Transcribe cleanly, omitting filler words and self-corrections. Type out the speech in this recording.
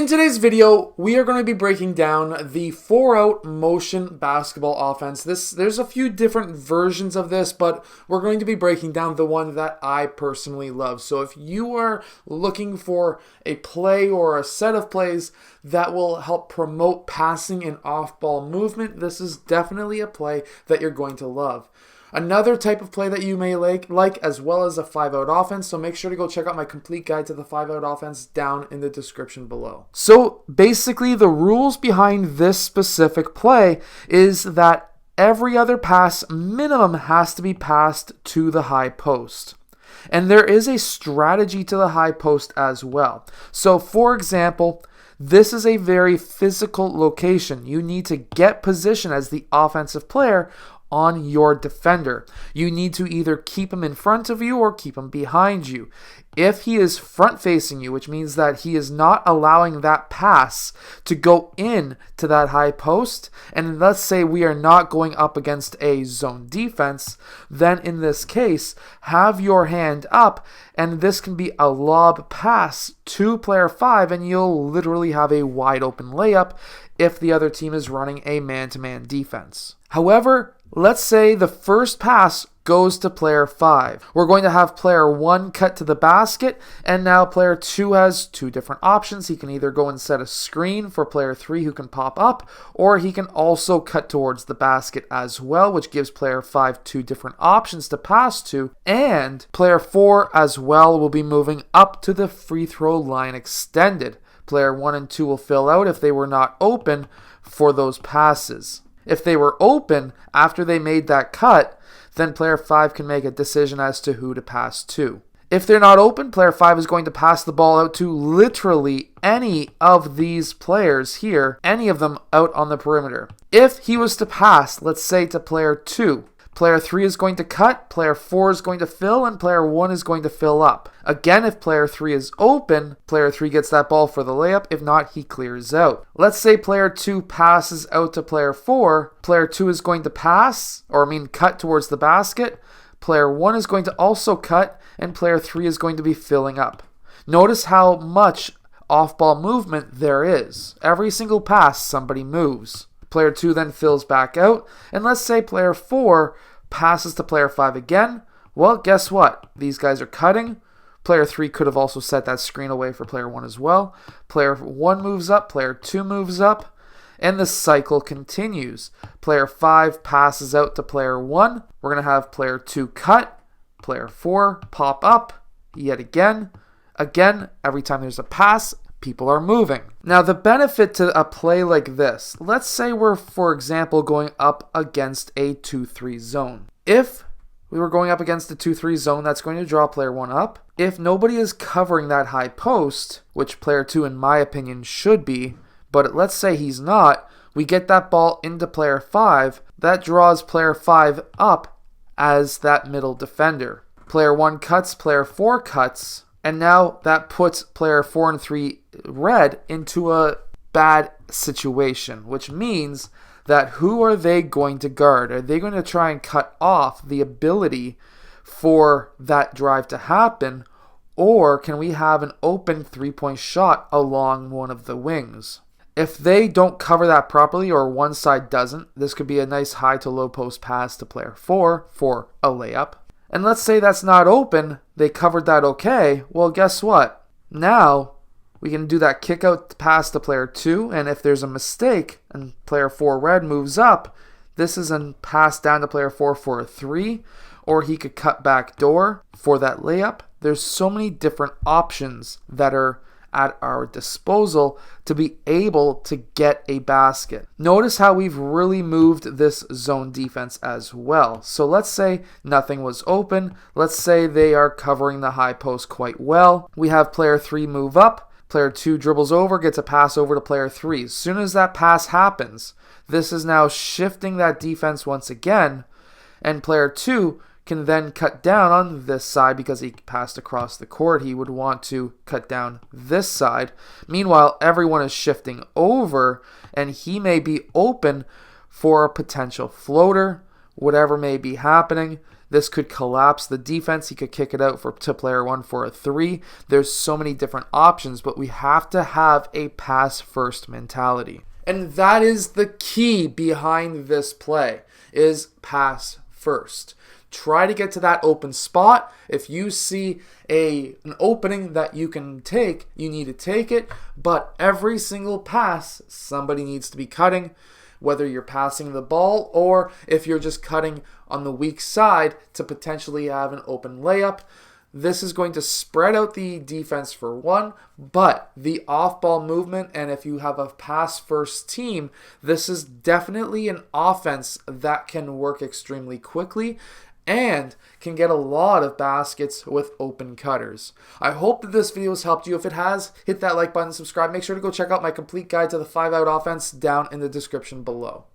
In today's video, we are going to be breaking down the 4-out motion basketball offense. There's a few different versions of this, but we're going to be breaking down the one that I personally love. So if you are looking for a play or a set of plays that will help promote passing and off-ball movement, this is definitely a play that you're going to love. Another type of play that you may like as well as a 5-out offense, so make sure to go check out my complete guide to the 5-out offense down in the description below. So basically the rules behind this specific play is that every other pass minimum has to be passed to the high post. And there is a strategy to the high post as well. So for example, this is a very physical location. You need to get position as the offensive player on your defender. You need to either keep him in front of you or keep him behind you. If he is front facing you, which means that he is not allowing that pass to go in to that high post, and let's say we are not going up against a zone defense, then in this case, have your hand up, and this can be a lob pass to player 5, and you'll literally have a wide open layup if the other team is running a man-to-man defense. However, let's say the first pass goes to player 5. We're going to have player 1 cut to the basket, and now player 2 has two different options. He can either go and set a screen for player 3 who can pop up, or he can also cut towards the basket as well, which gives player 5 two different options to pass to, and player 4 as well will be moving up to the free throw line extended. Player 1 and 2 will fill out if they were not open for those passes. If they were open after they made that cut, then player 5 can make a decision as to who to pass to. If they're not open, player 5 is going to pass the ball out to literally any of these players here, any of them out on the perimeter. If he was to pass, let's say to player 2, player 3 is going to cut, player 4 is going to fill, and player 1 is going to fill up. Again, if player 3 is open, player 3 gets that ball for the layup. If not, he clears out. Let's say player 2 passes out to player 4. Player 2 is going to cut towards the basket. Player 1 is going to also cut, and player 3 is going to be filling up. Notice how much off-ball movement there is. Every single pass, somebody moves. Player 2 then fills back out, and let's say player 4 passes to player 5 again. Well, guess what? These guys are cutting. Player 3 could have also set that screen away for player 1 as well. Player 1 moves up, player 2 moves up, and the cycle continues. Player 5 passes out to player 1. We're going to have player 2 cut, player 4 pop up, yet again. Again, every time there's a pass, people are moving. Now, the benefit to a play like this, let's say we're, for example, going up against a 2-3 zone. If we were going up against a 2-3 zone, that's going to draw player 1 up. If nobody is covering that high post, which player 2, in my opinion, should be, but let's say he's not, we get that ball into player 5. That draws player 5 up as that middle defender. Player 1 cuts, player 4 cuts, and now that puts player 4 and 3 red into a bad situation, which means that who are they going to guard? Are they going to try and cut off the ability for that drive to happen, or can we have an open three-point shot along one of the wings? If they don't cover that properly or one side doesn't, this could be a nice high to low post pass to player 4 for a layup. And let's say that's not open, they covered that okay. Well, guess what? Now we can do that kick out pass to player 2, and if there's a mistake and player 4 red moves up, this is a pass down to player 4 for a 3, or he could cut back door for that layup. There's so many different options that are at our disposal to be able to get a basket. Notice how we've really moved this zone defense as well. So let's say nothing was open. Let's say they are covering the high post quite well. We have player 3 move up. Player 2 dribbles over, gets a pass over to player 3. As soon as that pass happens, this is now shifting that defense once again, and player 2 can then cut down on this side because he passed across the court. He would want to cut down this side. Meanwhile, everyone is shifting over, and he may be open for a potential floater, whatever may be happening. This could collapse the defense. He could kick it out to player 1 for a 3. There's so many different options, but we have to have a pass-first mentality. And that is the key behind this play, is pass first. Try to get to that open spot. If you see an opening that you can take, you need to take it. But every single pass, somebody needs to be cutting, whether you're passing the ball or if you're just cutting on the weak side to potentially have an open layup. This is going to spread out the defense for one, but the off-ball movement, and if you have a pass-first team, this is definitely an offense that can work extremely quickly and can get a lot of baskets with open cutters. I hope that this video has helped you. If it has, hit that like button, subscribe. Make sure to go check out my complete guide to the 5-out offense down in the description below.